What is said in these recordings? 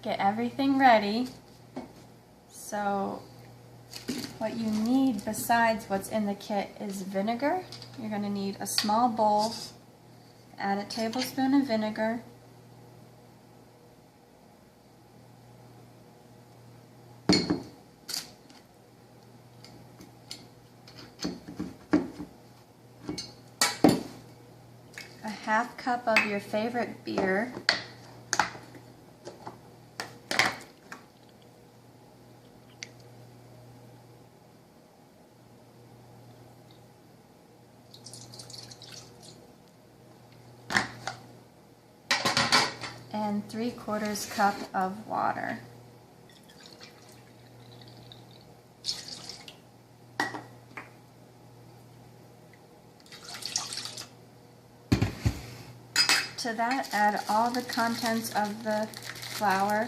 get everything ready. So what you need besides what's in the kit is vinegar. You're going to need a small bowl, add a tablespoon of vinegar, a half cup of your favorite beer, and 3/4 cup of water. To that, add all the contents of the flour.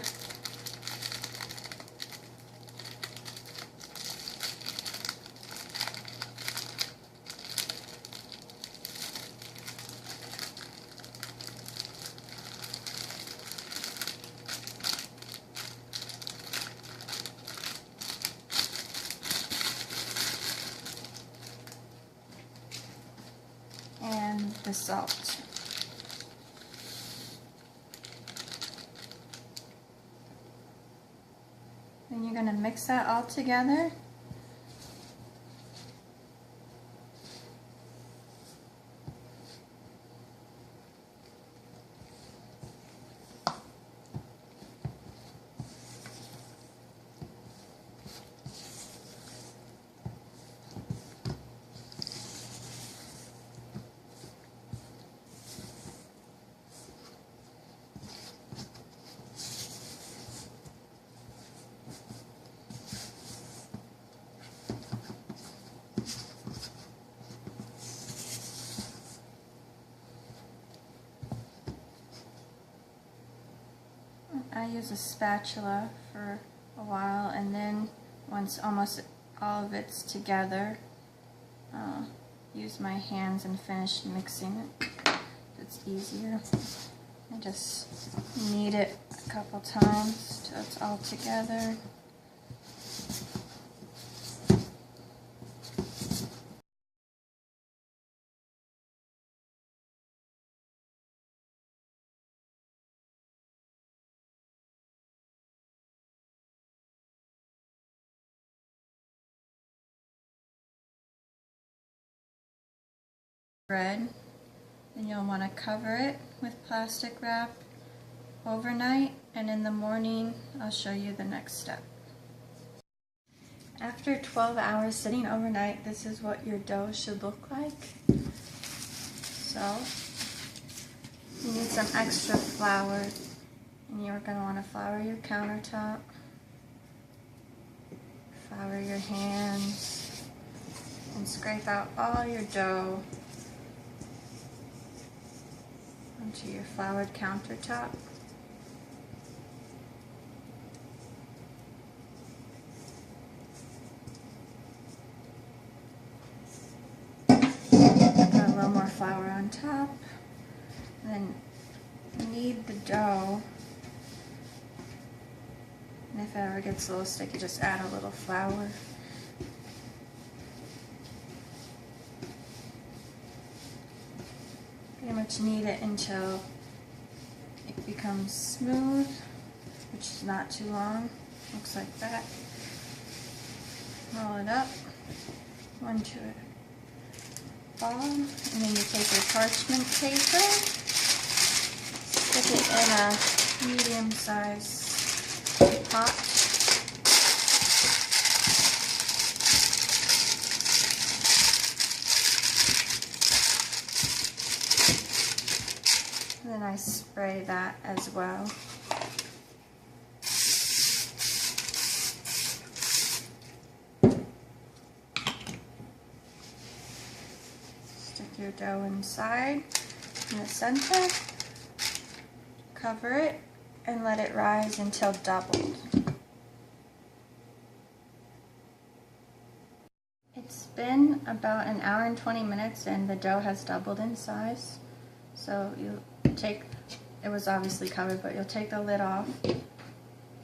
And the salt. Then you're going to mix that all together. I use a spatula for a while, and then once almost all of it's together, use my hands and finish mixing it. It's easier. I just knead it a couple times till it's all together. Bread, and you'll want to cover it with plastic wrap overnight, and in the morning I'll show you the next step. After 12 hours sitting overnight, this is what your dough should look like. So you need some extra flour, and you're going to want to flour your countertop, flour your hands, and scrape out all your dough onto your floured countertop. Put a little more flour on top. And then knead the dough. And if it ever gets a little sticky, just add a little flour. Pretty much knead it until it becomes smooth, which is not too long. Looks like that. Roll it up onto a ball, and then you take your parchment paper, stick it in a medium-sized pot. And then I spray that as well. Stick your dough inside in the center, cover it, and let it rise until doubled. It's been about an hour and 20 minutes and the dough has doubled in size. So you take, it was obviously covered, but you'll take the lid off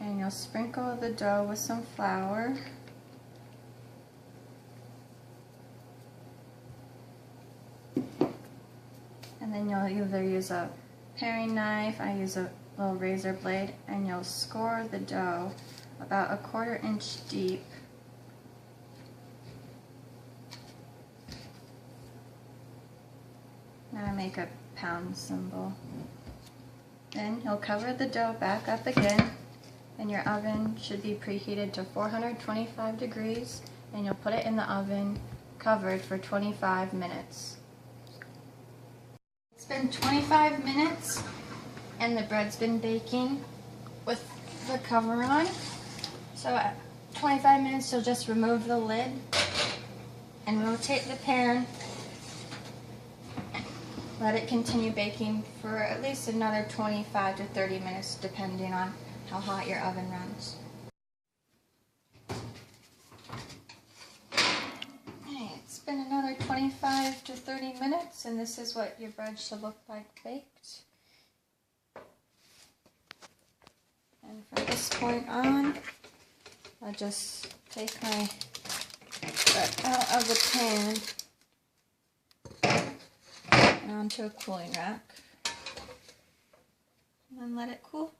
And you'll sprinkle the dough with some flour. And then you'll either use a paring knife, I use a little razor blade, and you'll score the dough about 1/4 inch deep. Now I make a pound symbol. Then you'll cover the dough back up again, and your oven should be preheated to 425 degrees, and you'll put it in the oven covered for 25 minutes. It's been 25 minutes and the bread's been baking with the cover on. So at 25 minutes you'll just remove the lid and rotate the pan. Let it continue baking for at least another 25 to 30 minutes depending on how hot your oven runs. Okay, it's been another 25 to 30 minutes and this is what your bread should look like baked. And from this point on, I'll just take my bread out of the pan and onto a cooling rack and then let it cool.